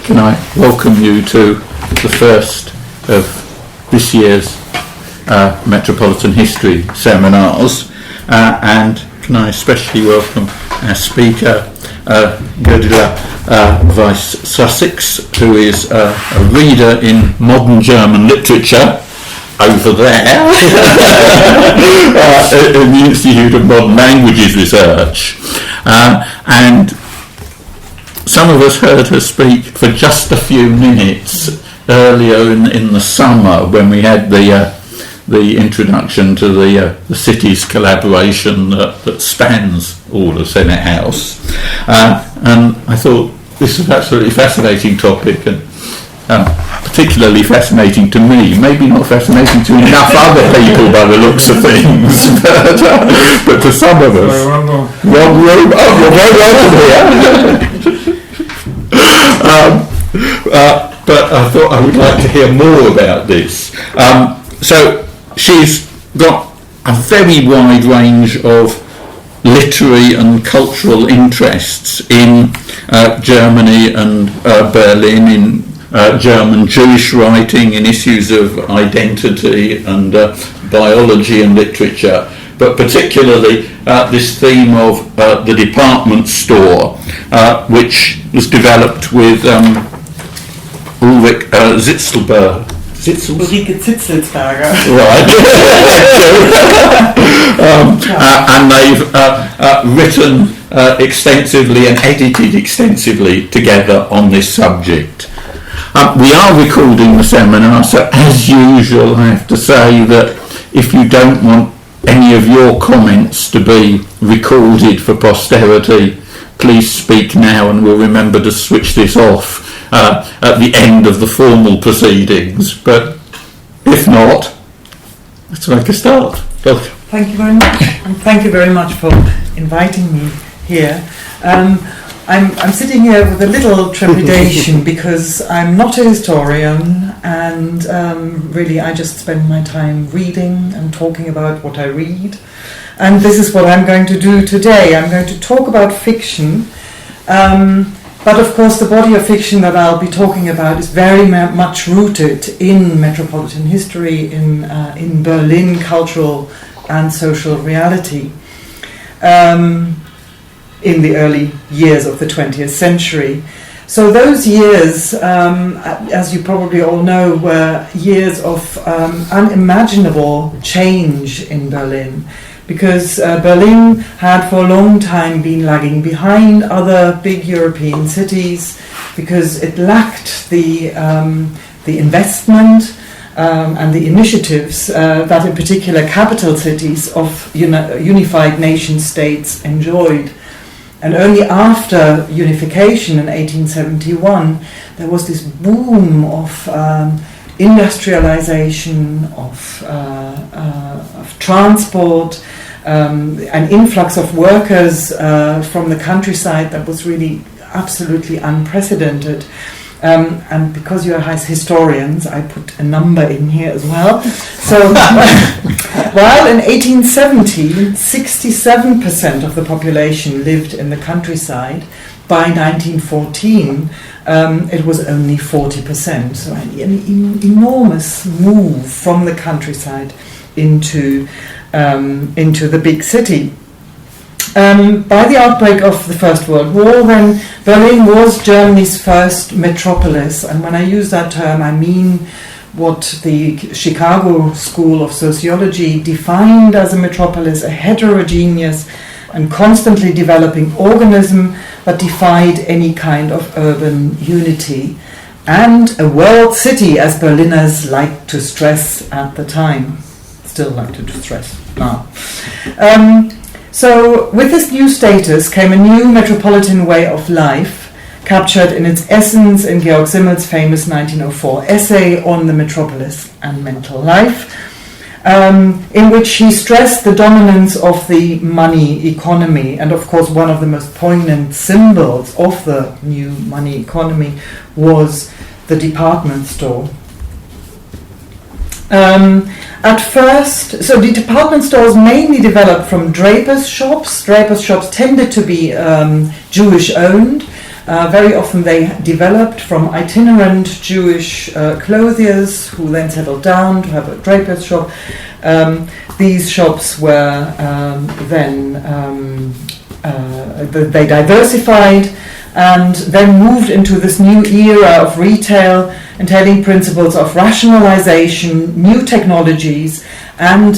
Can I welcome you to the first of this year's Metropolitan History seminars, and can I especially welcome our speaker, Godela Weiss-Sussex, who is a reader in modern German literature over there in the Institute of Modern Languages Research, and some of us heard her speak for just a few minutes earlier in the summer when we had the introduction to the city's collaboration that spans all of Senate House, and I thought this was an absolutely fascinating topic, and particularly fascinating to me, maybe not fascinating to enough other people by the looks of things, but to some of us. Wrong room. Oh, you're very welcome here. But I thought I would like to hear more about this. So she's got a very wide range of literary and cultural interests in Germany and Berlin, in German Jewish writing, in issues of identity and biology and literature, but particularly this theme of the department store, which was developed with Ulrich Zitzelberg. Ulrike Zitzelsberger. Right. And they've written extensively and edited extensively together on this subject. We are recording the seminar, so as usual I have to say that if you don't want any of your comments to be recorded for posterity, please speak now and we'll remember to switch this off at the end of the formal proceedings. But if not, let's make a start. Welcome. Thank you very much, and thank you very much for inviting me here. I'm sitting here with a little trepidation because I'm not a historian, and really I just spend my time reading and talking about what I read. And this is what I'm going to do today. I'm going to talk about fiction, but of course the body of fiction that I'll be talking about is very much rooted in metropolitan history, in Berlin cultural and social reality. In the early years of the 20th century. So those years, as you probably all know, were years of unimaginable change in Berlin, because Berlin had for a long time been lagging behind other big European cities because it lacked the investment and the initiatives that in particular capital cities of unified nation states enjoyed. And only after unification in 1871, there was this boom of industrialization, of transport, an influx of workers from the countryside that was really absolutely unprecedented. And because you are historians, I put a number in here as well. So, while in 1870, 67% of the population lived in the countryside, by 1914, it was only 40%. So, an enormous move from the countryside into the big city. By the outbreak of the First World War, then Berlin was Germany's first metropolis, and when I use that term, I mean what the Chicago School of Sociology defined as a metropolis, a heterogeneous and constantly developing organism that defied any kind of urban unity, and a world city, as Berliners liked to stress at the time, still like to stress now. So with this new status came a new metropolitan way of life, captured in its essence in Georg Simmel's famous 1904 essay on the metropolis and mental life, in which he stressed the dominance of the money economy. And of course one of the most poignant symbols of the new money economy was the department store. At first, so the department stores mainly developed from drapers' shops. Drapers' shops tended to be Jewish-owned, Very often they developed from itinerant Jewish clothiers who then settled down to have a draper's shop. These shops were they diversified and then moved into this new era of retail, entailing principles of rationalization, new technologies, and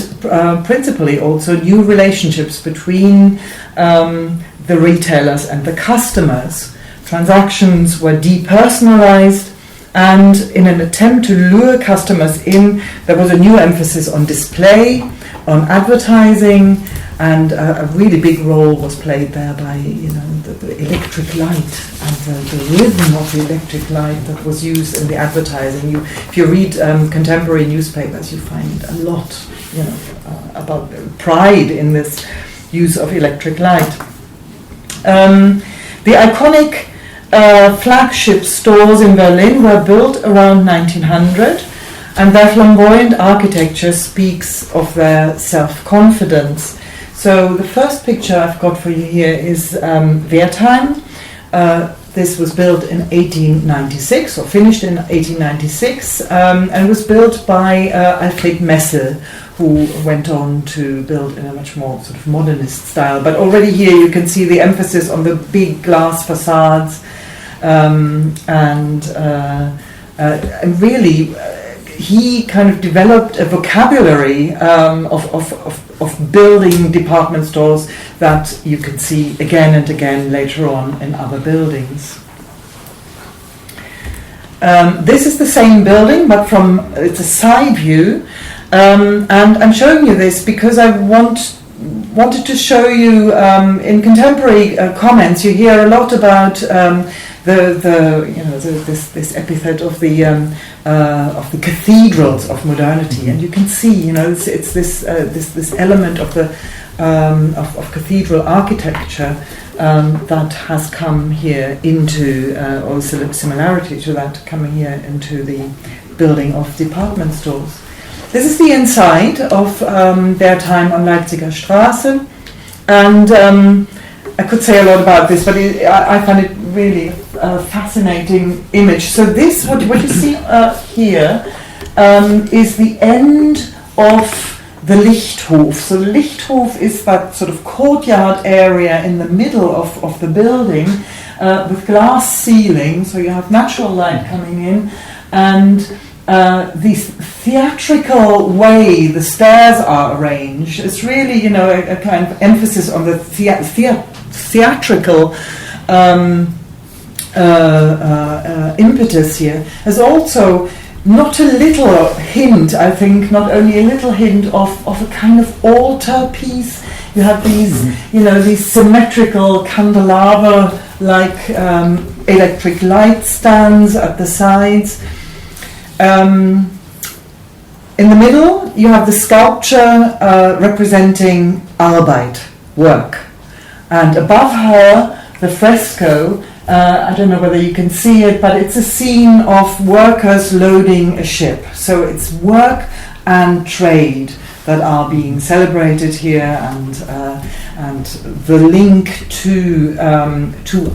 principally also new relationships between the retailers and the customers. Transactions were depersonalized, and in an attempt to lure customers in, there was a new emphasis on display, on advertising, and a really big role was played there by the electric light and the rhythm of the electric light that was used in the advertising. If you read contemporary newspapers, you find a lot about pride in this use of electric light. The iconic flagship stores in Berlin were built around 1900, and their flamboyant architecture speaks of their self-confidence. So the first picture I've got for you here is Wertheim. This was built in 1896, or finished in 1896, and was built by Alfred Messel, who went on to build in a much more sort of modernist style. But already here you can see the emphasis on the big glass facades, and really he kind of developed a vocabulary of building department stores that you can see again and again later on in other buildings. This is the same building, but it's a side view, and I'm showing you this because I wanted to show you in contemporary comments. You hear a lot about this epithet of the cathedrals of modernity, and you can see it's this element of the of cathedral architecture that has come here into, or similarity to that coming here into the building of department stores. This is the inside of Wertheim on Leipziger Straße, and I could say a lot about this, but I find it really a fascinating image. So this, what you see here, is the end of the Lichthof. So the Lichthof is that sort of courtyard area in the middle of the building with glass ceiling, so you have natural light coming in, and this theatrical way the stairs are arranged is really, a kind of emphasis on the theatrical impetus here. There's also not a little hint, I think, not only a little hint of a kind of altar piece. You have these, these symmetrical candelabra-like electric light stands at the sides. In the middle, you have the sculpture representing Arbeit, work. And above her, the fresco, I don't know whether you can see it, but it's a scene of workers loading a ship. So it's work and trade that are being celebrated here, and the link to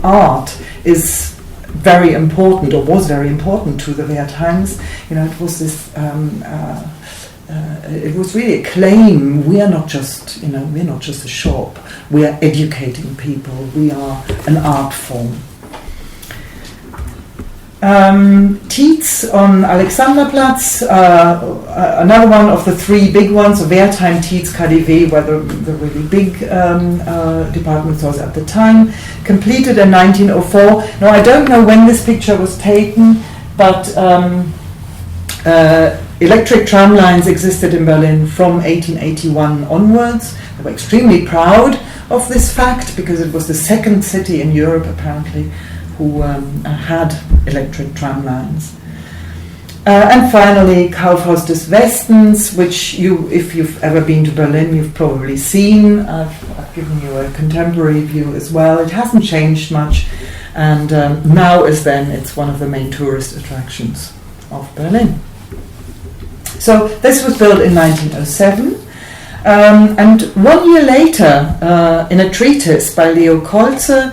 art is very important, or was very important to the Wertheims. It was this. It was really a claim. We are not just, we're not just a shop. We are educating people. We are an art form. Tietz on Alexanderplatz, another one of the three big ones. So Wertheim, Tietz, KaDeWe were the really big department stores at the time. Completed in 1904. Now I don't know when this picture was taken, but electric tram lines existed in Berlin from 1881 onwards. They were extremely proud of this fact because it was the second city in Europe, apparently, who had electric tram lines. And finally, Kaufhaus des Westens, which if you've ever been to Berlin, you've probably seen. I've given you a contemporary view as well. It hasn't changed much, and now as then, it's one of the main tourist attractions of Berlin. So this was built in 1907, and 1 year later, in a treatise by Leo Kolze,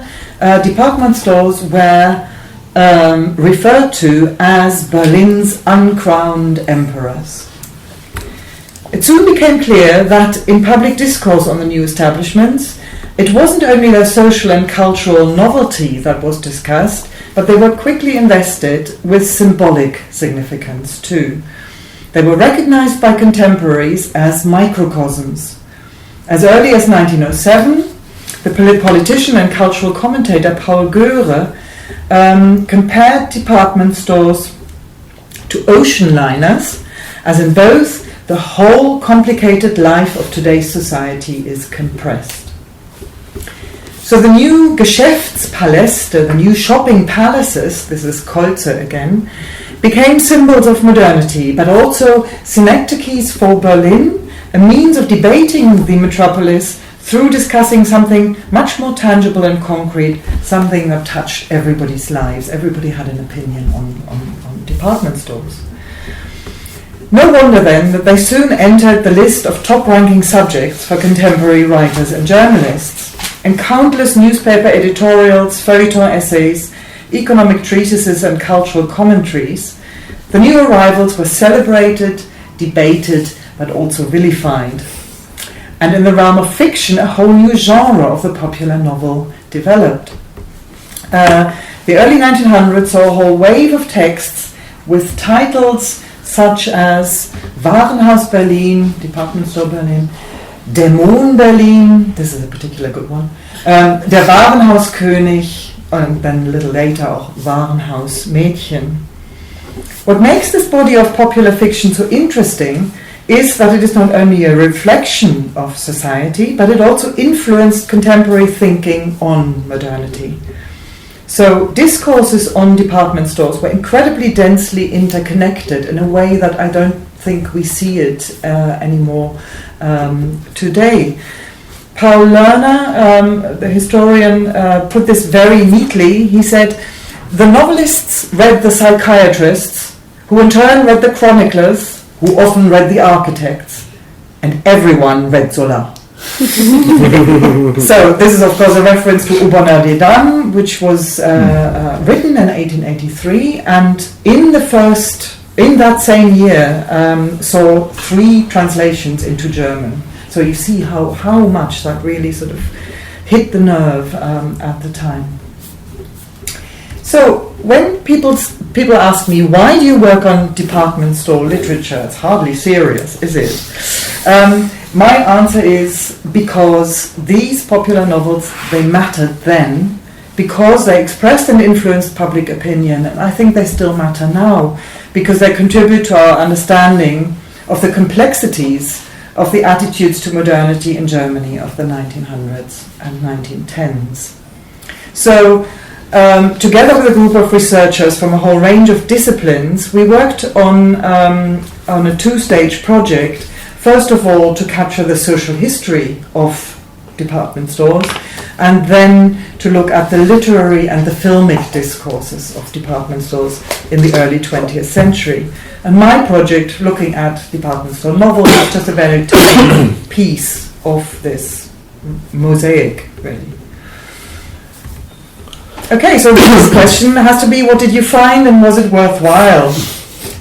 department stores were referred to as Berlin's uncrowned emperors. It soon became clear that in public discourse on the new establishments, it wasn't only their social and cultural novelty that was discussed, but they were quickly invested with symbolic significance too. They were recognized by contemporaries as microcosms. As early as 1907, the politician and cultural commentator Paul Göre compared department stores to ocean liners, as in both the whole complicated life of today's society is compressed. So the new Geschäftspaläste, the new shopping palaces, this is Kolze again, became symbols of modernity, but also synecdoches for Berlin, a means of debating the metropolis through discussing something much more tangible and concrete, something that touched everybody's lives. Everybody had an opinion on department stores. No wonder then that they soon entered the list of top-ranking subjects for contemporary writers and journalists. In countless newspaper editorials, feuilleton essays, economic treatises and cultural commentaries, the new arrivals were celebrated, debated, but also vilified. And in the realm of fiction, a whole new genre of the popular novel developed. The early 1900s saw a whole wave of texts with titles such as Warenhaus Berlin, Department Store Berlin, Dämon Berlin, this is a particular good one, Der Warenhauskönig, and then a little later auch Warenhausmädchen. What makes this body of popular fiction so interesting is that it is not only a reflection of society, but it also influenced contemporary thinking on modernity. So discourses on department stores were incredibly densely interconnected in a way that I don't think we see it anymore today. Paul Lerner, the historian, put this very neatly. He said, the novelists read the psychiatrists, who in turn read the chroniclers, who often read the architects, and everyone read Zola. So this is of course a reference to Au Bonheur des Dames, which was written in 1883, and in that same year saw 3 translations into German. So you see how much that really sort of hit the nerve at the time. So when people ask me, why do you work on department store literature? It's hardly serious, is it? My answer is because these popular novels, they mattered then, because they expressed and influenced public opinion, and I think they still matter now, because they contribute to our understanding of the complexities of the attitudes to modernity in Germany of the 1900s and 1910s. So, together with a group of researchers from a whole range of disciplines, we worked on a 2-stage project. First of all, to capture the social history of department stores, and then to look at the literary and the filmic discourses of department stores in the early 20th century. And my project, looking at department store novels, is just a very tiny piece of this mosaic, really. Okay, so the next question has to be, what did you find and was it worthwhile?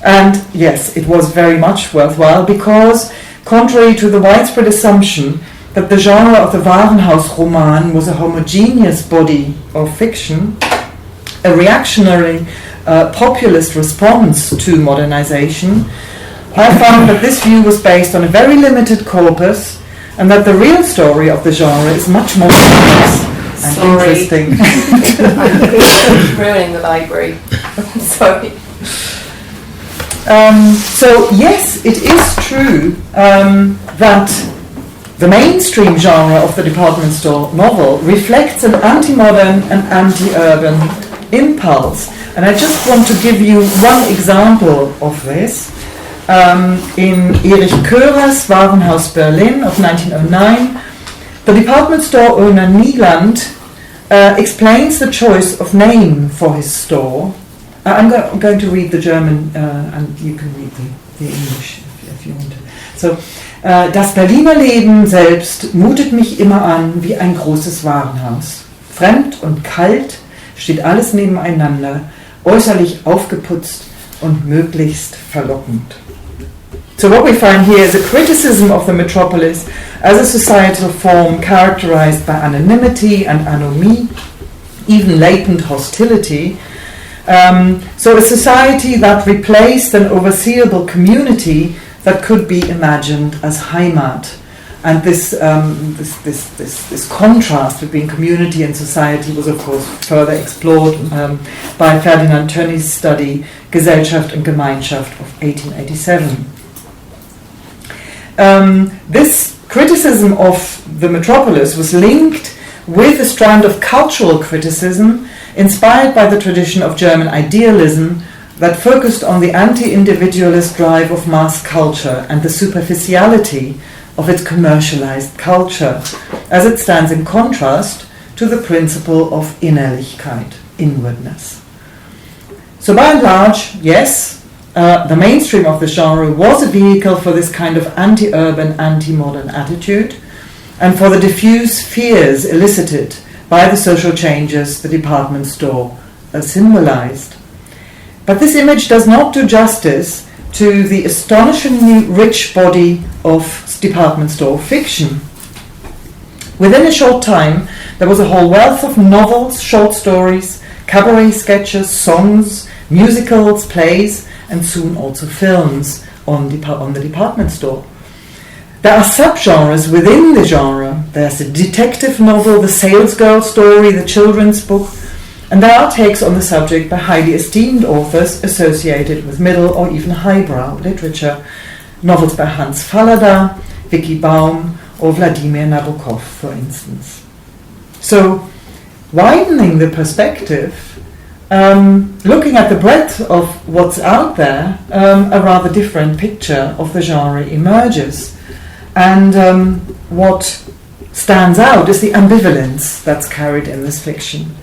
And yes, it was very much worthwhile, because contrary to the widespread assumption that the genre of the Warenhausroman was a homogeneous body of fiction, a reactionary populist response to modernization, I found that this view was based on a very limited corpus, and that the real story of the genre is much more complex and interesting. I'm ruining the library. Sorry. So yes, it is true that the mainstream genre of the department store novel reflects an anti-modern and anti-urban impulse. And I just want to give you one example of this. In Erich Köhrers Warenhaus Berlin of 1909, the department store owner Nieland explains the choice of name for his store. I'm going to read the German, and you can read the English if you want to. So, das Berliner Leben selbst mutet mich immer an wie ein großes Warenhaus. Fremd und kalt steht alles nebeneinander, äußerlich aufgeputzt und möglichst verlockend. So what we find here is a criticism of the metropolis as a societal form characterized by anonymity and anomie, even latent hostility. So a society that replaced an overseeable community that could be imagined as Heimat. And this contrast between community and society was, of course, further explored by Ferdinand Tönnies study Gesellschaft und Gemeinschaft of 1887. This criticism of the metropolis was linked with a strand of cultural criticism inspired by the tradition of German idealism that focused on the anti-individualist drive of mass culture and the superficiality of its commercialized culture, as it stands in contrast to the principle of Innerlichkeit, inwardness. So by and large, yes, the mainstream of the genre was a vehicle for this kind of anti-urban, anti-modern attitude, and for the diffuse fears elicited by the social changes the department store symbolized. But this image does not do justice to the astonishingly rich body of department store fiction. Within a short time, there was a whole wealth of novels, short stories, cabaret sketches, songs, musicals, plays, and soon also films on the department store. There are subgenres within the genre. There's the detective novel, the salesgirl story, the children's book, and there are takes on the subject by highly esteemed authors associated with middle or even highbrow literature. Novels by Hans Fallada, Vicky Baum, or Vladimir Nabokov, for instance. So, widening the perspective, looking at the breadth of what's out there, a rather different picture of the genre emerges. And what stands out is the ambivalence that's carried in this fiction.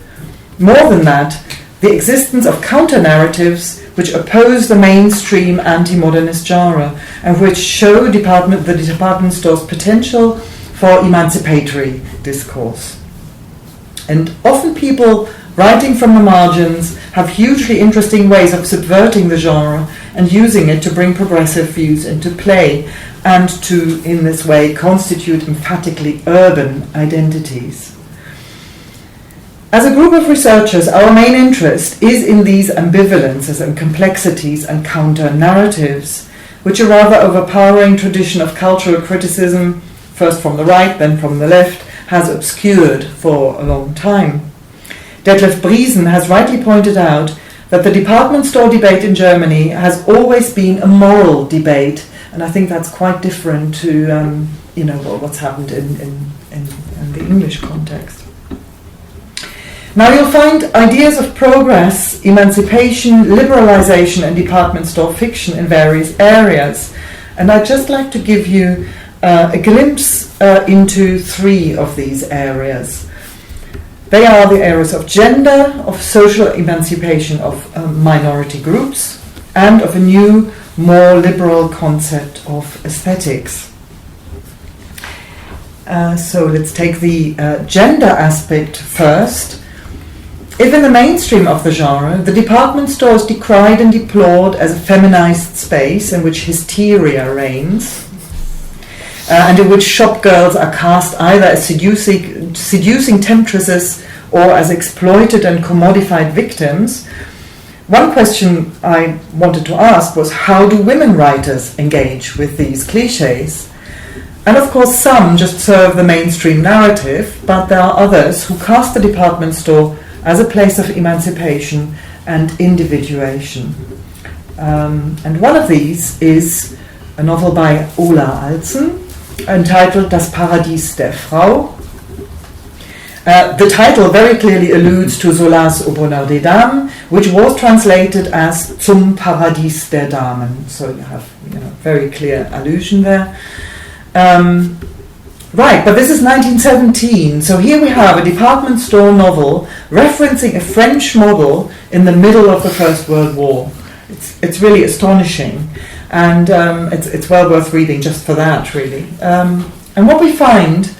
More than that, the existence of counter-narratives which oppose the mainstream anti-modernist genre and which show the department store's potential for emancipatory discourse. And often people writing from the margins have hugely interesting ways of subverting the genre and using it to bring progressive views into play and to, in this way, constitute emphatically urban identities. As a group of researchers, our main interest is in these ambivalences and complexities and counter-narratives, which a rather overpowering tradition of cultural criticism, first from the right, then from the left, has obscured for a long time. Detlef Briesen has rightly pointed out that the department store debate in Germany has always been a moral debate, and I think that's quite different to what's happened in the English context. Now you'll find ideas of progress, emancipation, liberalization and department store fiction in various areas, and I'd just like to give you a glimpse into three of these areas. They are the areas of gender, of social emancipation of minority groups, and of a new, more liberal concept of aesthetics. So let's take the gender aspect first. If in the mainstream of the genre, the department store is decried and deplored as a feminized space in which hysteria reigns, and in which shop girls are cast either as seducing temptresses or as exploited and commodified victims, one question I wanted to ask was, how do women writers engage with these cliches? And of course some just serve the mainstream narrative, but there are others who cast the department store as a place of emancipation and individuation. And one of these is a novel by Ola Alsen, entitled Das Paradies der Frau. The title very clearly alludes to Zola's Au Bonheur des Dames, which was translated as Zum Paradies der Damen. So you have very clear allusion there. Right, but this is 1917, so here we have a department store novel referencing a French model in the middle of the First World War. It's really astonishing, and it's well worth reading just for that, really. And what we find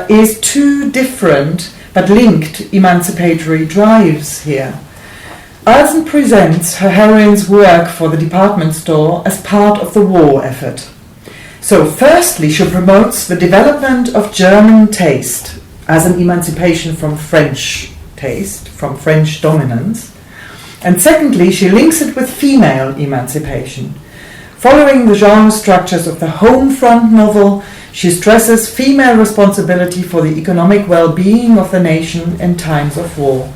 is two different but linked emancipatory drives here. Alison presents her heroine's work for the department store as part of the war effort. So firstly, she promotes the development of German taste as an emancipation from French taste, from French dominance. And secondly, she links it with female emancipation. Following the genre structures of the home front novel, she stresses female responsibility for the economic well-being of the nation in times of war.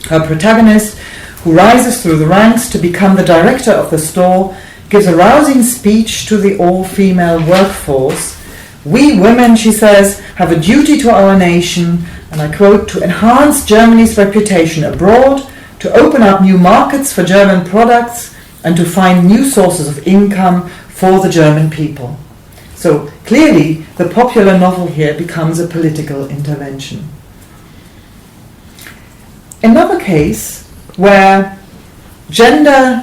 Her protagonist, who rises through the ranks to become the director of the store, gives a rousing speech to the all-female workforce. "We women," she says, "have a duty to our nation," and I quote, "to enhance Germany's reputation abroad, to open up new markets for German products, and to find new sources of income for the German people." So clearly, the popular novel here becomes a political intervention. Another case where gender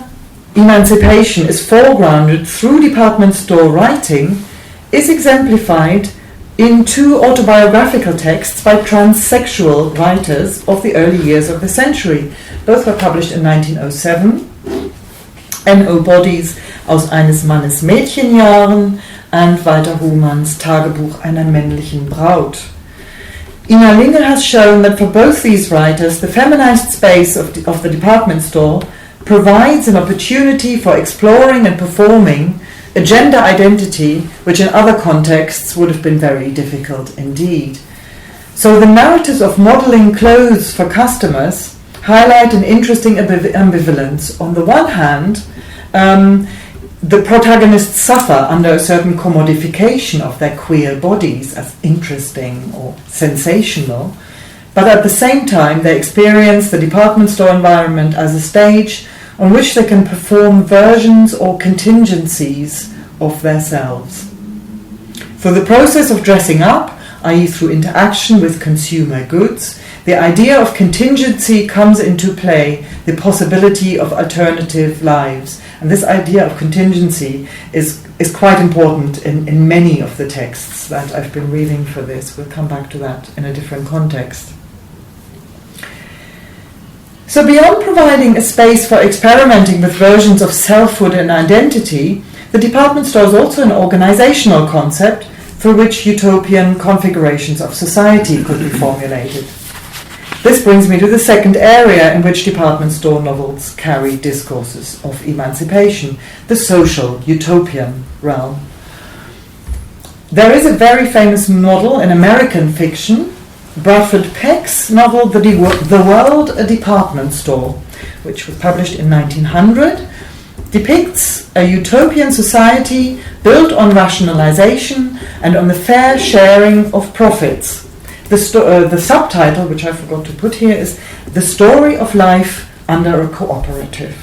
emancipation is foregrounded through department store writing is exemplified in two autobiographical texts by transsexual writers of the early years of the century. Both were published in 1907. N.O. Bodys aus eines Mannes Mädchenjahren and Walter Hohmanns Tagebuch einer männlichen Braut. Ina Linge has shown that for both these writers, the feminized space of the department store provides an opportunity for exploring and performing a gender identity which in other contexts would have been very difficult indeed. So the narratives of modeling clothes for customers highlight an interesting ambivalence. On the one hand, the protagonists suffer under a certain commodification of their queer bodies as interesting or sensational, but at the same time they experience the department store environment as a stage on which they can perform versions or contingencies of themselves. For the process of dressing up, i.e. through interaction with consumer goods, the idea of contingency comes into play, the possibility of alternative lives. And this idea of contingency is quite important in many of the texts that I've been reading for this. We'll come back to that in a different context. So beyond providing a space for experimenting with versions of selfhood and identity, the department store is also an organizational concept through which utopian configurations of society could be formulated. This brings me to the second area in which department store novels carry discourses of emancipation, the social utopian realm. There is a very famous model in American fiction, Bradford Peck's novel The World, a Department Store, which was published in 1900, depicts a utopian society built on rationalization and on the fair sharing of profits. The subtitle, which I forgot to put here, is The Story of Life Under a Cooperative.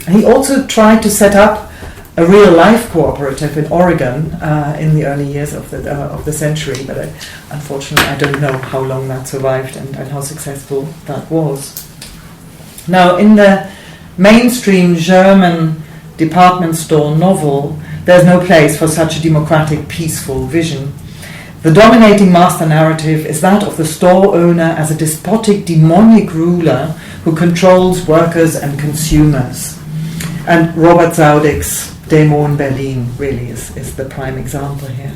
He also tried to set up a real-life cooperative in Oregon in the early years of the century, but unfortunately I don't know how long that survived and how successful that was. Now, in the mainstream German department store novel, there's no place for such a democratic, peaceful vision. The dominating master narrative is that of the store owner as a despotic, demonic ruler who controls workers and consumers. And Robert Zaudek's Dämon Berlin really is the prime example here.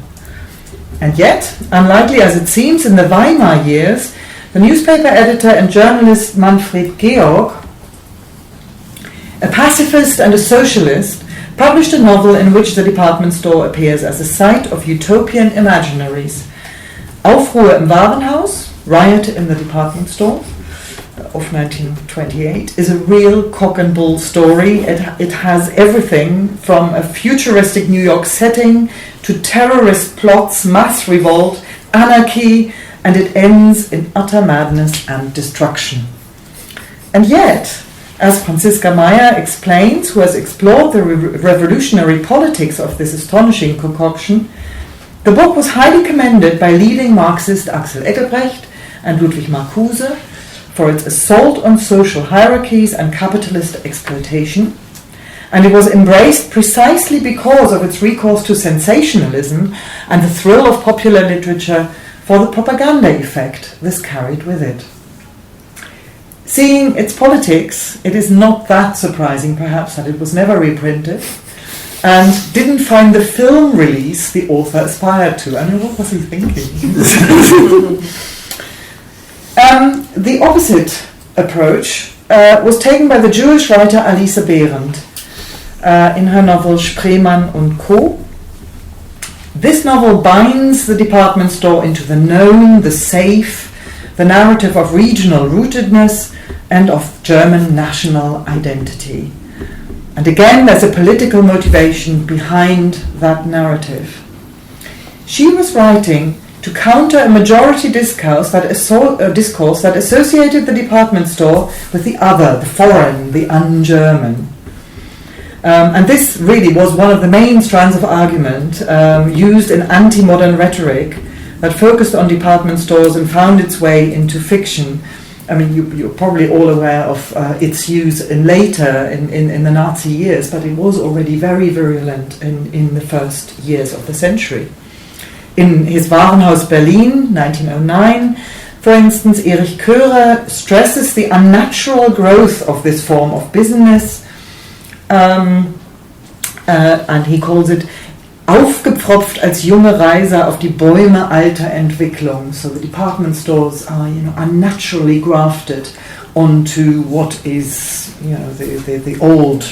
And yet, unlikely as it seems, in the Weimar years, the newspaper editor and journalist Manfred Georg, a pacifist and a socialist, published a novel in which the department store appears as a site of utopian imaginaries. Aufruhr im Warenhaus, Riot in the Department Store, of 1928, is a real cock and bull story. It has everything from a futuristic New York setting to terrorist plots, mass revolt, anarchy, and it ends in utter madness and destruction. And yet, as Franziska Meyer explains, who has explored the revolutionary politics of this astonishing concoction, the book was highly commended by leading Marxist Axel Eggebrecht and Ludwig Marcuse for its assault on social hierarchies and capitalist exploitation, and it was embraced precisely because of its recourse to sensationalism and the thrill of popular literature for the propaganda effect this carried with it. Seeing its politics, it is not that surprising perhaps that it was never reprinted and didn't find the film release the author aspired to. I mean, what was he thinking? The opposite approach was taken by the Jewish writer Alisa Beland in her novel Spreemann und Co. This novel binds the department store into the known, the safe, the narrative of regional rootedness and of German national identity. And again, there's a political motivation behind that narrative. She was writing to counter a majority discourse that associated the department store with the other, the foreign, the un-German. And this really was one of the main strands of argument used in anti-modern rhetoric that focused on department stores and found its way into fiction. I mean, you're probably all aware of its use in the Nazi years, but it was already very virulent in the first years of the century. In his Warenhaus Berlin, 1909, for instance, Erich Köhler stresses the unnatural growth of this form of business, and he calls it aufgepfropft als junge Reiser auf die Bäume alter Entwicklung. So the department stores are, unnaturally grafted onto what is, the old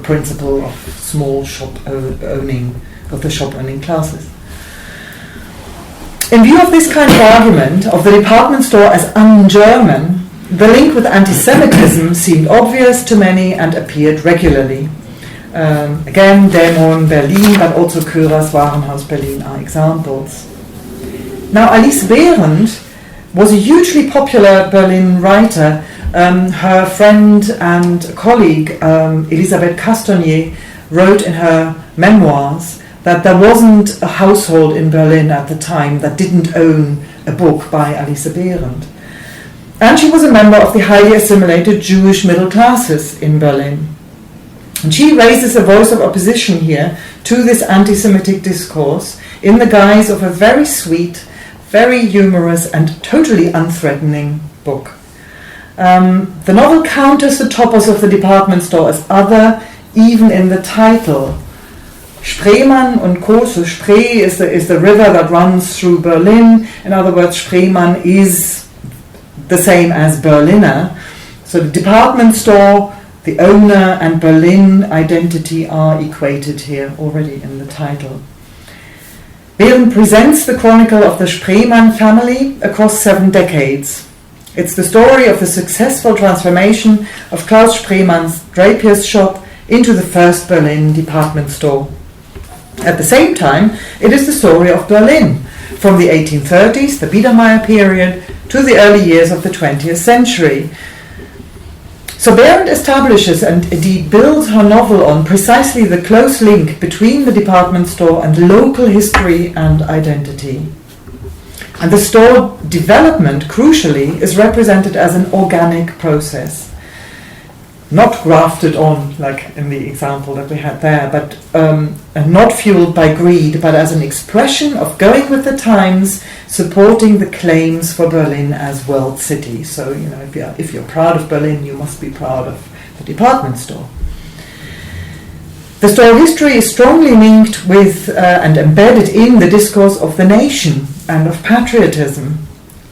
principle of small shop owning, of the shop owning classes. In view of this kind of argument of the department store as un-German, the link with anti-Semitism seemed obvious to many and appeared regularly. Again, Dämon Berlin, but also Köhlers Warenhaus Berlin are examples. Now, Alisa Beland was a hugely popular Berlin writer. Her friend and colleague, Elisabeth Castonier, wrote in her memoirs that there wasn't a household in Berlin at the time that didn't own a book by Alisa Beland. And she was a member of the highly assimilated Jewish middle classes in Berlin. And she raises a voice of opposition here to this anti-Semitic discourse in the guise of a very sweet, very humorous and totally unthreatening book. The novel counters the topos of the department store as other, even in the title. Spreemann und Co. So Spree is the river that runs through Berlin. In other words, Spreemann is the same as Berliner. So the department store, the owner, and Berlin identity are equated here already in the title. Beland presents the chronicle of the Spreemann family across 7 decades. It's the story of the successful transformation of Klaus Spreemann's drapier's shop into the first Berlin department store. At the same time, it is the story of Berlin, from the 1830s, the Biedermeier period, to the early years of the 20th century. So Beland establishes and indeed builds her novel on precisely the close link between the department store and local history and identity. And the store development, crucially, is represented as an organic process. Not grafted on, like in the example that we had there, but not fueled by greed, but as an expression of going with the times, supporting the claims for Berlin as world city. So, if you're proud of Berlin, you must be proud of the department store. The store history is strongly linked with and embedded in the discourse of the nation and of patriotism,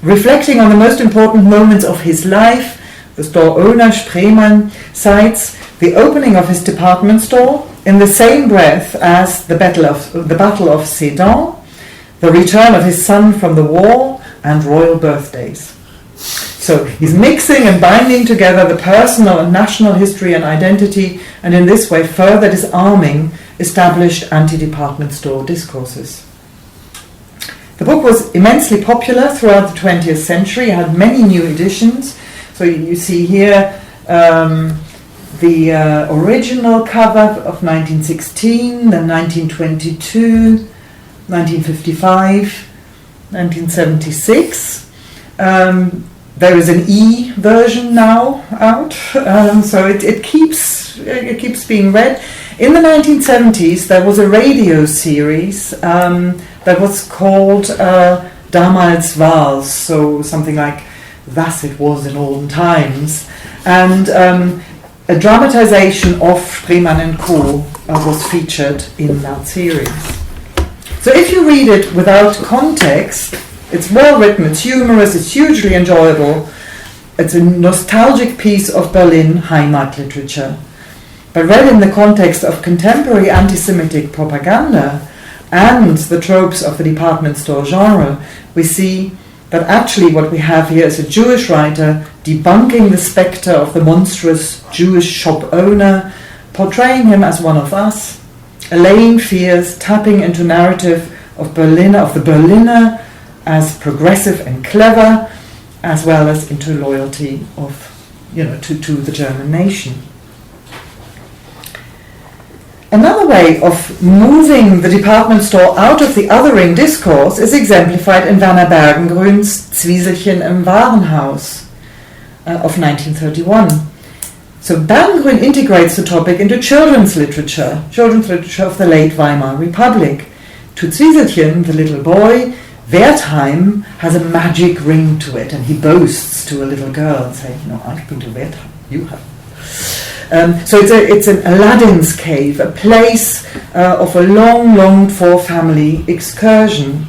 reflecting on the most important moments of his life. The store owner, Spreemann, cites the opening of his department store in the same breath as the Battle of Sedan, the return of his son from the war, and royal birthdays. So he's mixing and binding together the personal and national history and identity, and in this way further disarming established anti-department store discourses. The book was immensely popular throughout the 20th century. It had many new editions. So you see here the original cover of 1916, then 1922, 1955, 1976. There is an E version now out, so it keeps being read. In the 1970s, there was a radio series that was called Damals war's, so something like Thus It Was in Olden Times, and a dramatization of Spriemann and Co. Was featured in that series. So if you read it without context, it's well written, it's humorous, it's hugely enjoyable. It's a nostalgic piece of Berlin Heimat literature. But read in the context of contemporary anti-Semitic propaganda and the tropes of the department store genre, we see that actually what we have here is a Jewish writer debunking the spectre of the monstrous Jewish shop owner, portraying him as one of us, allaying fears, tapping into narrative of the Berliner as progressive and clever, as well as into loyalty of, to the German nation. Another way of moving the department store out of the othering discourse is exemplified in Werner Bergengrün's Zwieselchen im Warenhaus of 1931. So Bergengrün integrates the topic into children's literature of the late Weimar Republic. To Zwieselchen, the little boy, Wertheim has a magic ring to it, and he boasts to a little girl and saying, I've been to Wertheim, you have. So it's an Aladdin's cave, a place of a long longed for family excursion.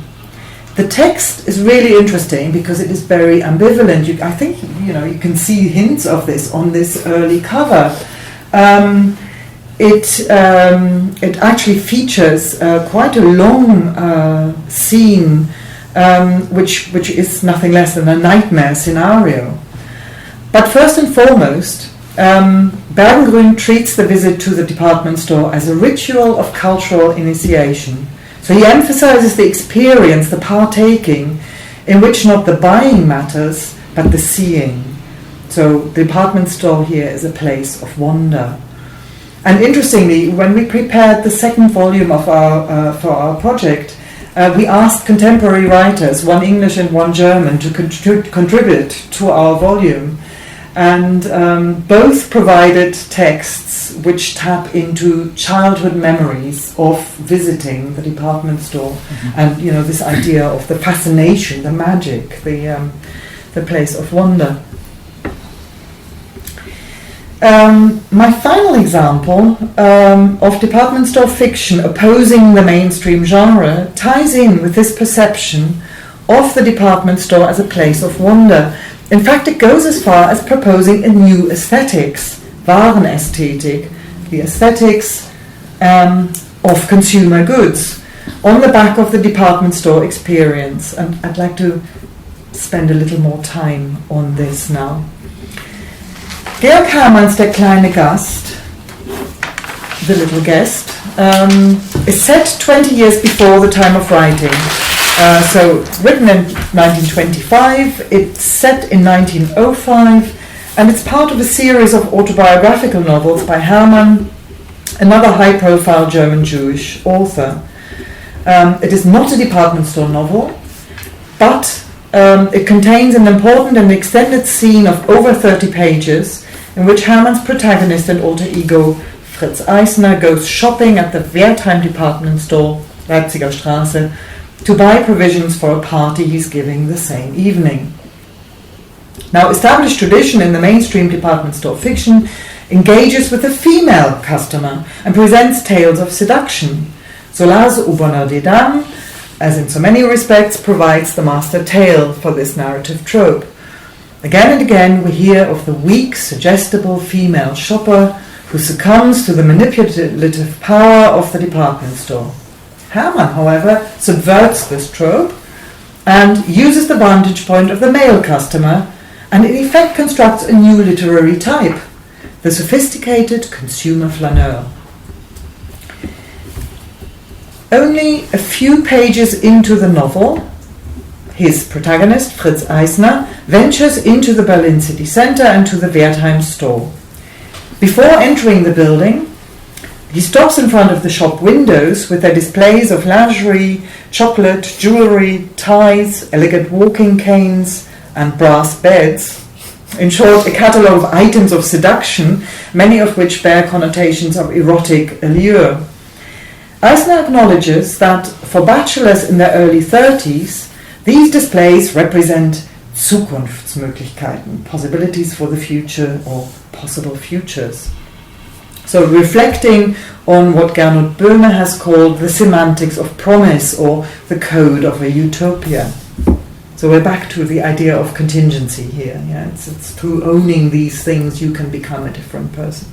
The text is really interesting because it is very ambivalent. I think you can see hints of this on this early cover. It actually features quite a long scene, which is nothing less than a nightmare scenario. But first and foremost, Bergengrün treats the visit to the department store as a ritual of cultural initiation. So he emphasizes the experience, the partaking, in which not the buying matters, but the seeing. So the department store here is a place of wonder. And interestingly, when we prepared the second volume of for our project, we asked contemporary writers, one English and one German, to contribute to our volume. And both provided texts which tap into childhood memories of visiting the department store, and this idea of the fascination, the magic, the place of wonder. My final example of department store fiction opposing the mainstream genre ties in with this perception of the department store as a place of wonder. In fact, it goes as far as proposing a new aesthetics, Warenästhetik, the aesthetics of consumer goods, on the back of the department store experience. And I'd like to spend a little more time on this now. Georg Hermanns Der kleine Gast, The Little Guest, is set 20 years before the time of writing. So written in 1925, it's set in 1905, and it's part of a series of autobiographical novels by Hermann, another high-profile German Jewish author. It is not a department store novel, but it contains an important and extended scene of over 30 pages in which Hermann's protagonist and alter ego Fritz Eisner goes shopping at the Wertheim department store, Leipziger Straße, to buy provisions for a party he's giving the same evening. Now, established tradition in the mainstream department store fiction engages with the female customer and presents tales of seduction. Zola's Au Bonheur des Dames, as in so many respects, provides the master tale for this narrative trope. Again and again we hear of the weak, suggestible female shopper who succumbs to the manipulative power of the department store. Hermann, however, subverts this trope and uses the vantage point of the male customer, and in effect constructs a new literary type, the sophisticated consumer flaneur. Only a few pages into the novel, his protagonist, Fritz Eisner, ventures into the Berlin city centre and to the Wertheim store. Before entering the building, he stops in front of the shop windows with their displays of lingerie, chocolate, jewellery, ties, elegant walking canes, and brass beds. In short, a catalogue of items of seduction, many of which bear connotations of erotic allure. Eisner acknowledges that for bachelors in their early 30s, these displays represent Zukunftsmöglichkeiten, possibilities for the future or possible futures. So reflecting on what Gernot Böhme has called the semantics of promise or the code of a utopia. So we're back to the idea of contingency here. Yeah? It's through owning these things you can become a different person.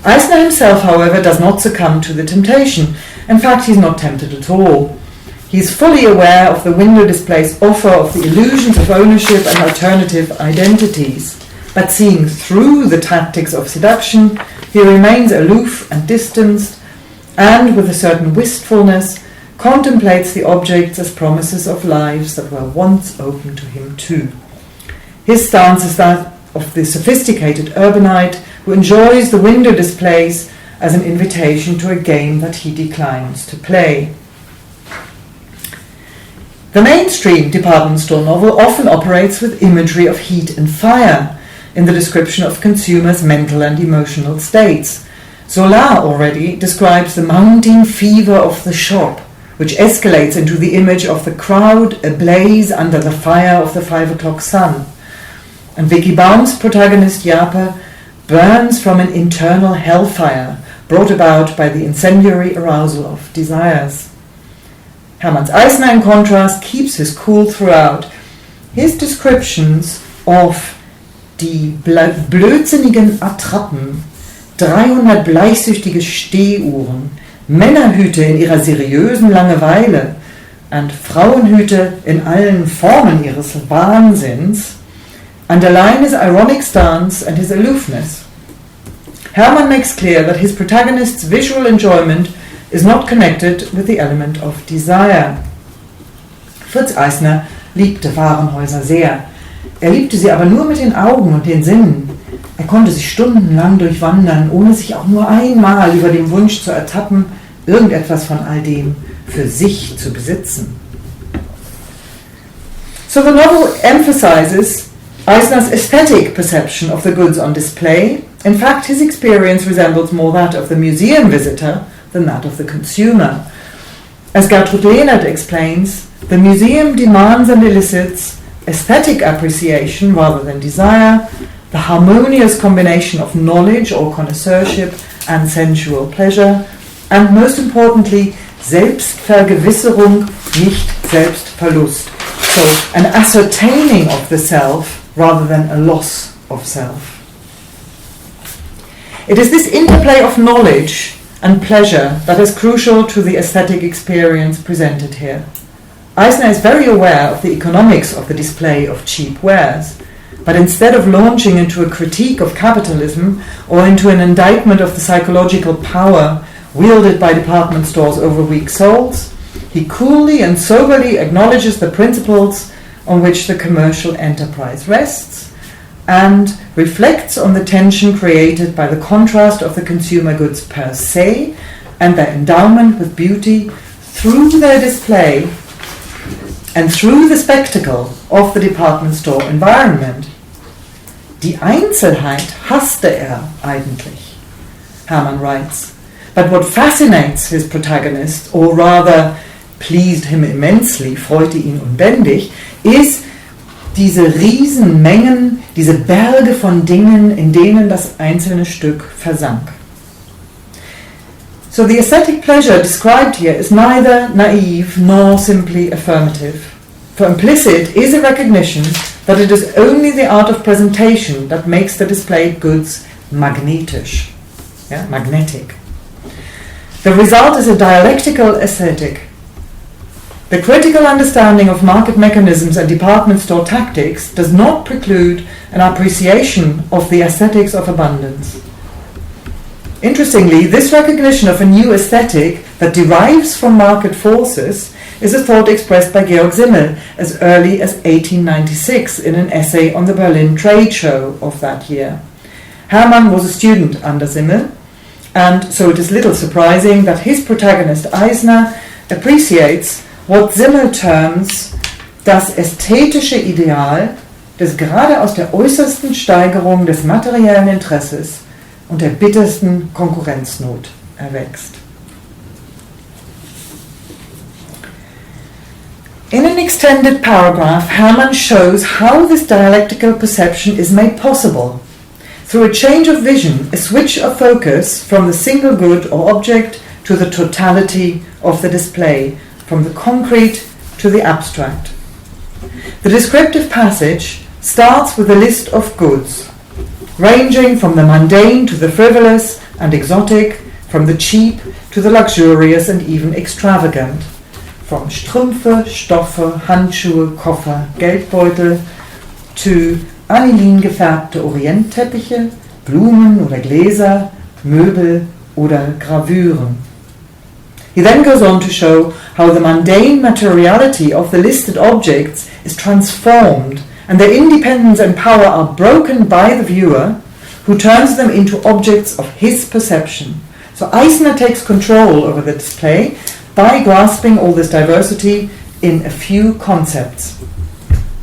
Eisner himself, however, does not succumb to the temptation. In fact, he's not tempted at all. He's fully aware of the window display's offer of the illusions of ownership and alternative identities. But seeing through the tactics of seduction, he remains aloof and distanced, and with a certain wistfulness, contemplates the objects as promises of lives that were once open to him too. His stance is that of the sophisticated urbanite who enjoys the window displays as an invitation to a game that he declines to play. The mainstream department store novel often operates with imagery of heat and fire in the description of consumers' mental and emotional states. Zola already describes the mounting fever of the shop, which escalates into the image of the crowd ablaze under the fire of the 5 o'clock sun. And Vicky Baum's protagonist Jape burns from an internal hellfire brought about by the incendiary arousal of desires. Hermann Eisner, in contrast, keeps his cool throughout. His descriptions of die blödsinnigen Attrappen, 300 bleichsüchtige Stehuhren, Männerhüte in ihrer seriösen Langeweile und Frauenhüte in allen Formen ihres Wahnsinns underline his ironic stance and his aloofness. Hermann makes clear that his protagonist's visual enjoyment is not connected with the element of desire. Fritz Eisner liebte Warenhäuser sehr. Er liebte sie aber nur mit den Augen und den Sinnen. Er konnte sich stundenlang durchwandern, ohne sich auch nur einmal über den Wunsch zu ertappen, irgendetwas von all dem für sich zu besitzen. So the novel emphasizes Eisner's aesthetic perception of the goods on display. In fact, his experience resembles more that of the museum visitor than that of the consumer. As Gertrud Lehnert explains, the museum demands and elicits aesthetic appreciation rather than desire, the harmonious combination of knowledge or connoisseurship and sensual pleasure, and most importantly, Selbstvergewisserung, nicht Selbstverlust. So, an ascertaining of the self rather than a loss of self. It is this interplay of knowledge and pleasure that is crucial to the aesthetic experience presented here. Eisner is very aware of the economics of the display of cheap wares, but instead of launching into a critique of capitalism or into an indictment of the psychological power wielded by department stores over weak souls, he coolly and soberly acknowledges the principles on which the commercial enterprise rests and reflects on the tension created by the contrast of the consumer goods per se and their endowment with beauty through their display and through the spectacle of the department store environment. Die Einzelheit hasste eigentlich, Hermann writes. But what fascinates his protagonist, or rather pleased him immensely, freute ihn unbändig, ist diese Riesenmengen, diese Berge von Dingen, in denen das einzelne Stück versank. So the aesthetic pleasure described here is neither naive nor simply affirmative. For implicit is a recognition that it is only the art of presentation that makes the displayed goods magnetisch, magnetic. The result is a dialectical aesthetic. The critical understanding of market mechanisms and department store tactics does not preclude an appreciation of the aesthetics of abundance. Interestingly, this recognition of a new aesthetic that derives from market forces is a thought expressed by Georg Simmel as early as 1896 in an essay on the Berlin trade show of that year. Hermann was a student under Simmel, and so it is little surprising that his protagonist Eisner appreciates what Simmel terms das ästhetische Ideal, das gerade aus der äußersten Steigerung des materiellen Interesses und der bittersten Konkurrenznot erwächst. In an extended paragraph, Hermann shows how this dialectical perception is made possible through a change of vision, a switch of focus from the single good or object to the totality of the display, from the concrete to the abstract. The descriptive passage starts with a list of goods, ranging from the mundane to the frivolous and exotic, from the cheap to the luxurious and even extravagant, from Strümpfe, Stoffe, Handschuhe, Koffer, Geldbeutel to aniline gefärbte Orientteppiche, Blumen oder Gläser, Möbel oder Gravüren. He then goes on to show how the mundane materiality of the listed objects is transformed and their independence and power are broken by the viewer, who turns them into objects of his perception. So Eisner takes control over the display by grasping all this diversity in a few concepts.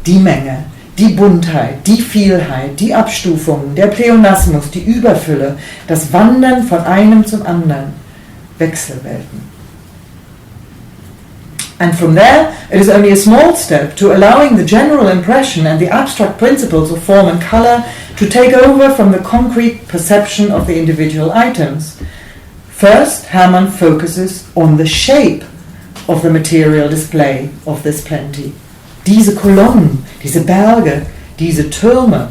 Die Menge, die Buntheit, die Vielheit, die Abstufung, der Pleonasmus, die Überfülle, das Wandern von einem zum anderen, Wechselwelten. And from there, it is only a small step to allowing the general impression and the abstract principles of form and color to take over from the concrete perception of the individual items. First, Hermann focuses on the shape of the material display of this plenty. Diese Kolonnen, diese Berge, diese Türme.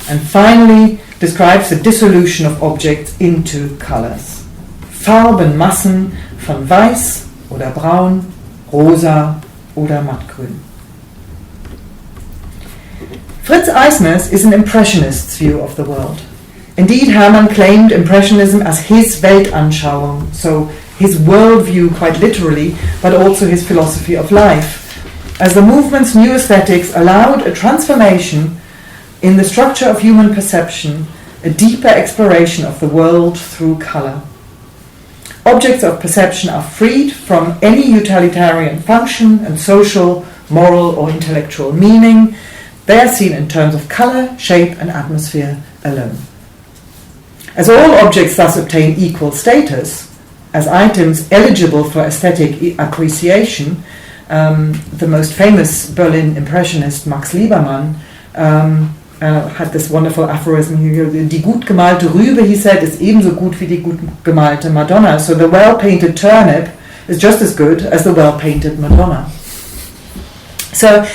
And finally, describes the dissolution of objects into colors. Farbenmassen von weiß oder braun, rosa oder mattgrün. Fritz Eisner's is an Impressionist's view of the world. Indeed, Hermann claimed Impressionism as his Weltanschauung, so his worldview quite literally, but also his philosophy of life, as the movement's new aesthetics allowed a transformation in the structure of human perception, a deeper exploration of the world through color. Objects of perception are freed from any utilitarian function and social, moral or intellectual meaning. They are seen in terms of color, shape and atmosphere alone. As all objects thus obtain equal status, as items eligible for aesthetic appreciation, the most famous Berlin Impressionist Max Liebermann had this wonderful aphorism, die gut gemalte Rübe, he said, is ebenso gut wie die gut gemalte Madonna. So the well-painted turnip is just as good as the well-painted Madonna. So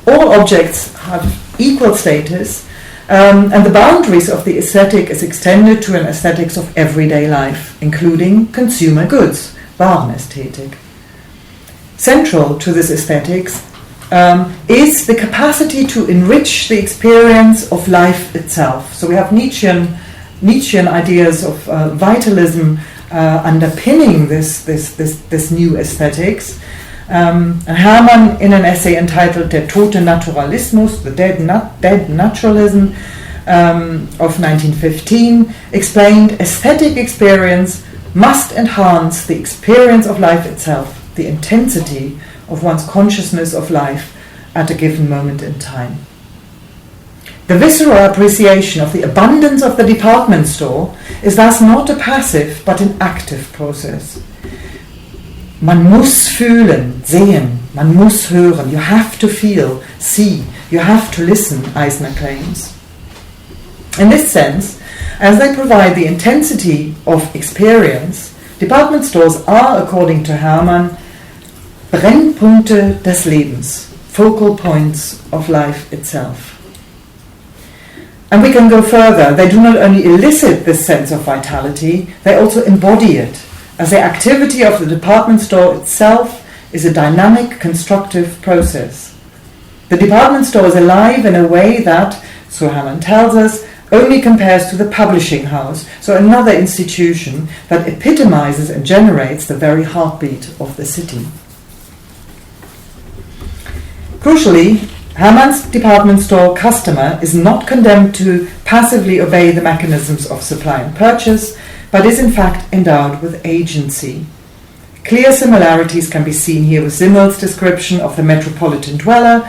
all objects have equal status, and the boundaries of the aesthetic is extended to an aesthetics of everyday life, including consumer goods, Warenästhetik. Central to this aesthetics is the capacity to enrich the experience of life itself. So we have Nietzschean ideas of vitalism underpinning this new aesthetics. And Hermann, in an essay entitled Der tote Naturalismus, the dead naturalism, of 1915, explained aesthetic experience must enhance the experience of life itself, the intensity of one's consciousness of life at a given moment in time. The visceral appreciation of the abundance of the department store is thus not a passive but an active process. Man muss fühlen, sehen, man muss hören, you have to feel, see, you have to listen, Eisner claims. In this sense, as they provide the intensity of experience, department stores are, according to Hermann, Brennpunkte des Lebens, focal points of life itself. And we can go further. They do not only elicit this sense of vitality, they also embody it, as the activity of the department store itself is a dynamic, constructive process. The department store is alive in a way that, so Hermann tells us, only compares to the publishing house, so another institution that epitomizes and generates the very heartbeat of the city. Crucially, Hermann's department store customer is not condemned to passively obey the mechanisms of supply and purchase, but is in fact endowed with agency. Clear similarities can be seen here with Simmel's description of the metropolitan dweller.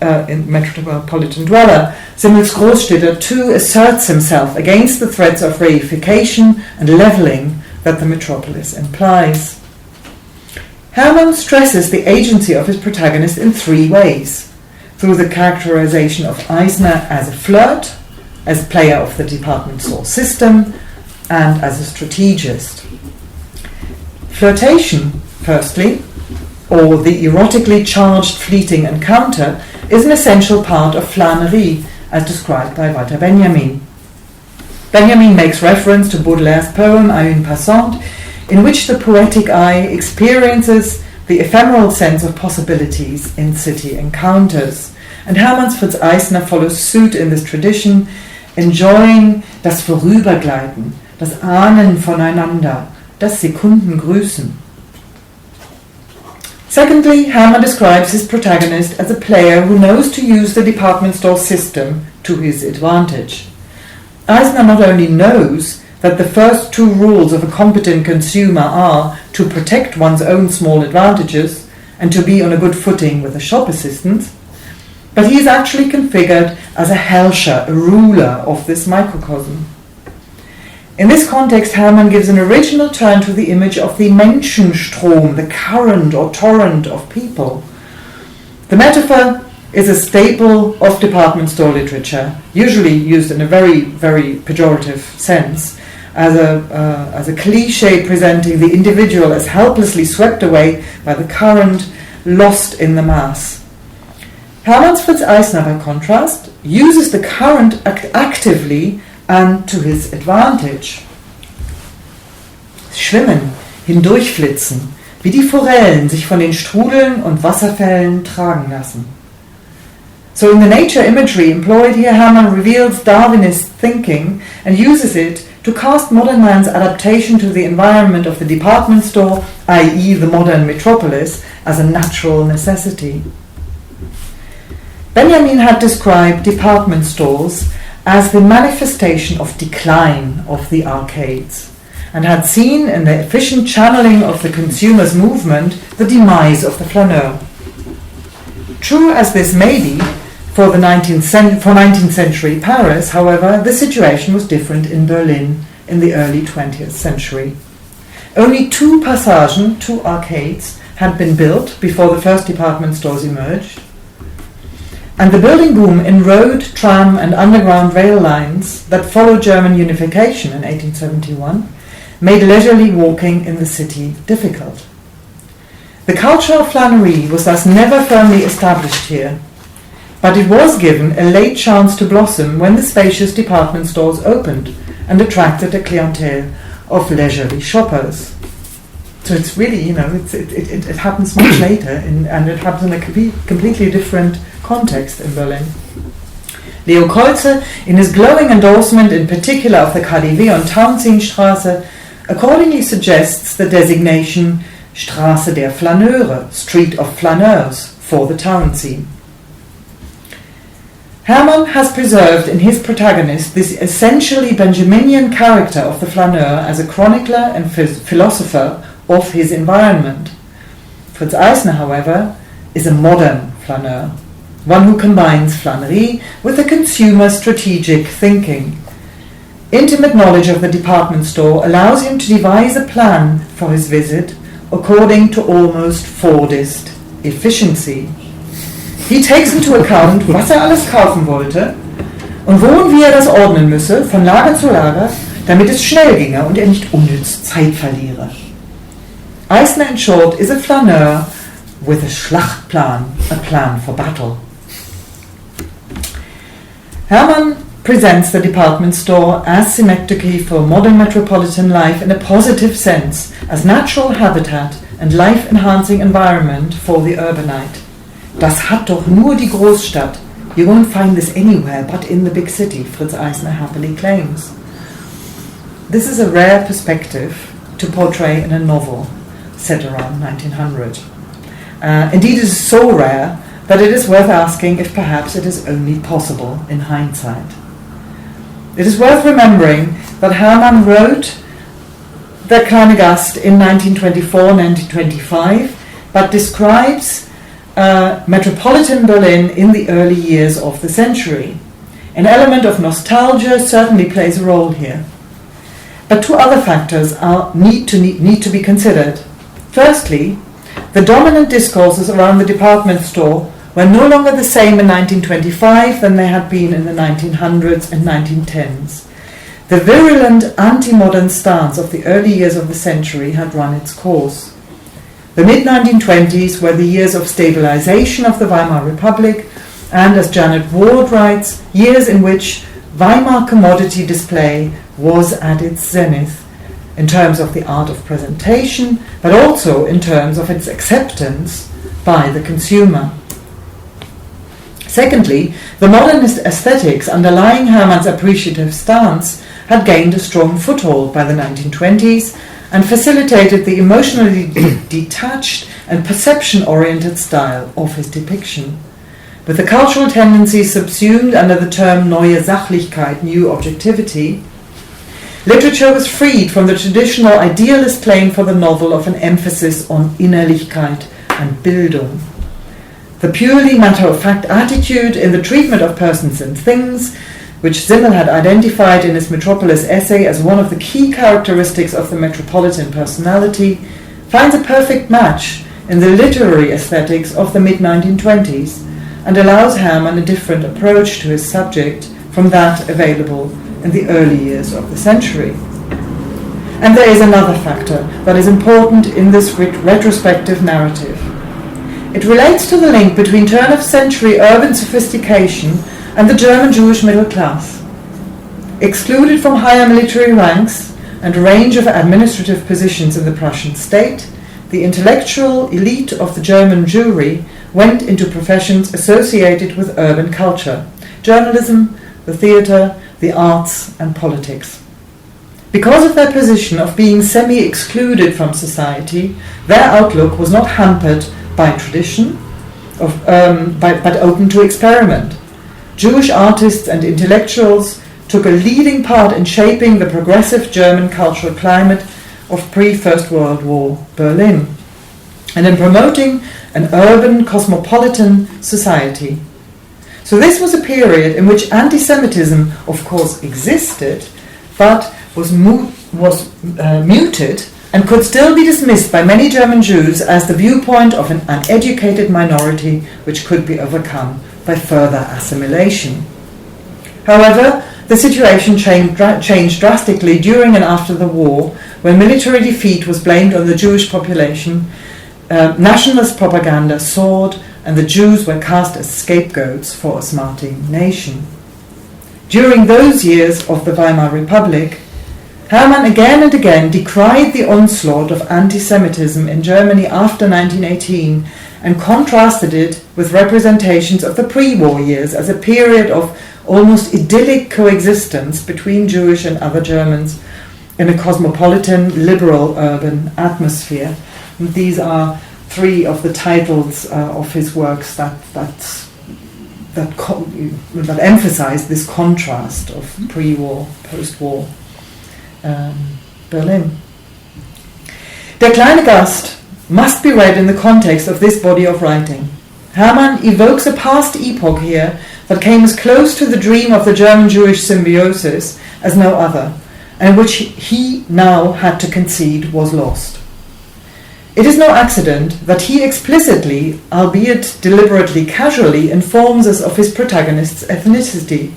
In Metropolitan Dweller, Simmel's Großstädter too asserts himself against the threats of reification and levelling that the metropolis implies. Hermann stresses the agency of his protagonist in three ways: through the characterization of Eisner as a flirt, as player of the department store system, and as a strategist. Flirtation, firstly, or the erotically charged fleeting encounter, is an essential part of flânerie, as described by Walter Benjamin. Benjamin makes reference to Baudelaire's poem À une passante, in which the poetic eye experiences the ephemeral sense of possibilities in city encounters. And Hermann Fritz Eisner follows suit in this tradition, enjoying das Vorübergleiten, das Ahnen voneinander, das Sekundengrüßen. Secondly, Hermann describes his protagonist as a player who knows to use the department store system to his advantage. Eisner not only knows that the first two rules of a competent consumer are to protect one's own small advantages and to be on a good footing with a shop assistant, but he is actually configured as a Herrscher, a ruler of this microcosm. In this context, Hermann gives an original turn to the image of the Menschenstrom, the current or torrent of people. The metaphor is a staple of department store literature, usually used in a very, very pejorative sense, as a cliché presenting the individual as helplessly swept away by the current, lost in the mass. Hermann Fritz Eisner, by contrast, uses the current actively and to his advantage. Schwimmen, hindurchflitzen, wie die Forellen sich von den Strudeln und Wasserfällen tragen lassen. So in the nature imagery employed here, Hermann reveals Darwinist thinking and uses it to cast modern man's adaptation to the environment of the department store, i.e. the modern metropolis, as a natural necessity. Benjamin had described department stores as the manifestation of decline of the arcades, and had seen in the efficient channeling of the consumer's movement the demise of the flaneur. True as this may be, for 19th century Paris, however, the situation was different in Berlin in the early 20th century. Only two passagen, two arcades, had been built before the first department stores emerged, and the building boom in road, tram and underground rail lines that followed German unification in 1871 made leisurely walking in the city difficult. The culture of flânerie was thus never firmly established here, but it was given a late chance to blossom when the spacious department stores opened and attracted a clientele of leisurely shoppers. So it's really, it happens much later, and it happens in a completely different context in Berlin. Leo Kreuzer, in his glowing endorsement in particular of the KaDeWe on Tauentzienstraße, accordingly suggests the designation Straße der Flaneure, Street of Flaneurs, for the Tauentzien. Hermann has preserved in his protagonist this essentially Benjaminian character of the flaneur as a chronicler and philosopher of his environment. Fritz Eisner, however, is a modern flaneur, one who combines flânerie with a consumer strategic thinking. Intimate knowledge of the department store allows him to devise a plan for his visit according to almost Fordist efficiency. He takes into account, was alles kaufen wollte und wo und wie das ordnen müsse, von Lager zu Lager, damit es schnell ginge und nicht unnütz Zeit verliere. Eisner, in short, is a flaneur with a Schlachtplan, a plan for battle. Hermann presents the department store as synecdoche for modern metropolitan life in a positive sense, as natural habitat and life-enhancing environment for the urbanite. Das hat doch nur die Großstadt. You won't find this anywhere but in the big city, Fritz Eisner happily claims. This is a rare perspective to portray in a novel set around 1900. Indeed, it is so rare that it is worth asking if perhaps it is only possible in hindsight. It is worth remembering that Hermann wrote Der kleine Gast in 1924-1925, but describes metropolitan Berlin in the early years of the century. An element of nostalgia certainly plays a role here. But two other factors need to be considered. Firstly, the dominant discourses around the department store were no longer the same in 1925 than they had been in the 1900s and 1910s. The virulent anti-modern stance of the early years of the century had run its course. The mid-1920s were the years of stabilization of the Weimar Republic and, as Janet Ward writes, years in which Weimar commodity display was at its zenith in terms of the art of presentation, but also in terms of its acceptance by the consumer. Secondly, the modernist aesthetics underlying Hermann's appreciative stance had gained a strong foothold by the 1920s and facilitated the emotionally detached and perception-oriented style of his depiction. With the cultural tendencies subsumed under the term Neue Sachlichkeit, new objectivity, literature was freed from the traditional idealist claim for the novel of an emphasis on Innerlichkeit and Bildung. The purely matter-of-fact attitude in the treatment of persons and things, which Simmel had identified in his Metropolis essay as one of the key characteristics of the metropolitan personality, finds a perfect match in the literary aesthetics of the mid-1920s and allows Hermann a different approach to his subject from that available in the early years of the century. And there is another factor that is important in this retrospective narrative. It relates to the link between turn-of-century urban sophistication and the German Jewish middle class. Excluded from higher military ranks and a range of administrative positions in the Prussian state, the intellectual elite of the German Jewry went into professions associated with urban culture, journalism, the theatre, the arts, and politics. Because of their position of being semi-excluded from society, their outlook was not hampered by tradition, but open to experiment. Jewish artists and intellectuals took a leading part in shaping the progressive German cultural climate of pre-First World War Berlin, and in promoting an urban cosmopolitan society. So this was a period in which anti-Semitism, of course, existed, but was muted and could still be dismissed by many German Jews as the viewpoint of an uneducated minority which could be overcome by further assimilation. However, the situation changed drastically during and after the war, when military defeat was blamed on the Jewish population, nationalist propaganda soared, and the Jews were cast as scapegoats for a smarting nation. During those years of the Weimar Republic, Hermann again and again decried the onslaught of anti-Semitism in Germany after 1918 and contrasted it with representations of the pre-war years as a period of almost idyllic coexistence between Jewish and other Germans in a cosmopolitan, liberal urban atmosphere. And these are three of the titles of his works that emphasize this contrast of pre-war, post-war Berlin. Der kleine Gast must be read in the context of this body of writing. Hermann evokes a past epoch here that came as close to the dream of the German-Jewish symbiosis as no other, and which he now had to concede was lost. It is no accident that he explicitly, albeit deliberately casually, informs us of his protagonist's ethnicity.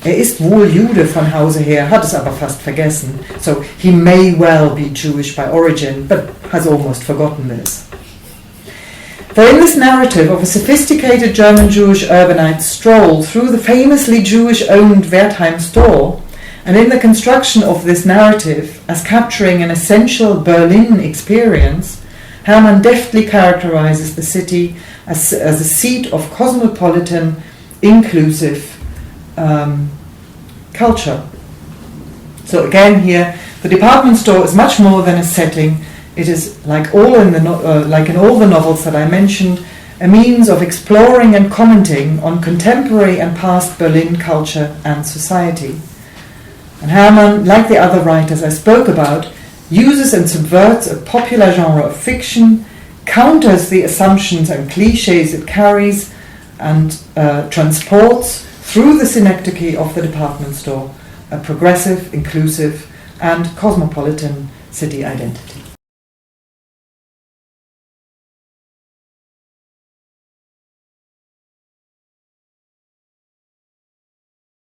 Ist wohl Jude von Hause her, hat es aber fast vergessen. So he may well be Jewish by origin, but has almost forgotten this. For in this narrative of a sophisticated German-Jewish urbanite stroll through the famously Jewish-owned Wertheim store, and in the construction of this narrative as capturing an essential Berlin experience, Hermann deftly characterizes the city as a seat of cosmopolitan, inclusive culture. So again here, the department store is much more than a setting. It is, like in all the novels that I mentioned, a means of exploring and commenting on contemporary and past Berlin culture and society. And Hermann, like the other writers I spoke about, uses and subverts a popular genre of fiction, counters the assumptions and cliches it carries, and transports through the synecdoche of the department store a progressive, inclusive, and cosmopolitan city identity.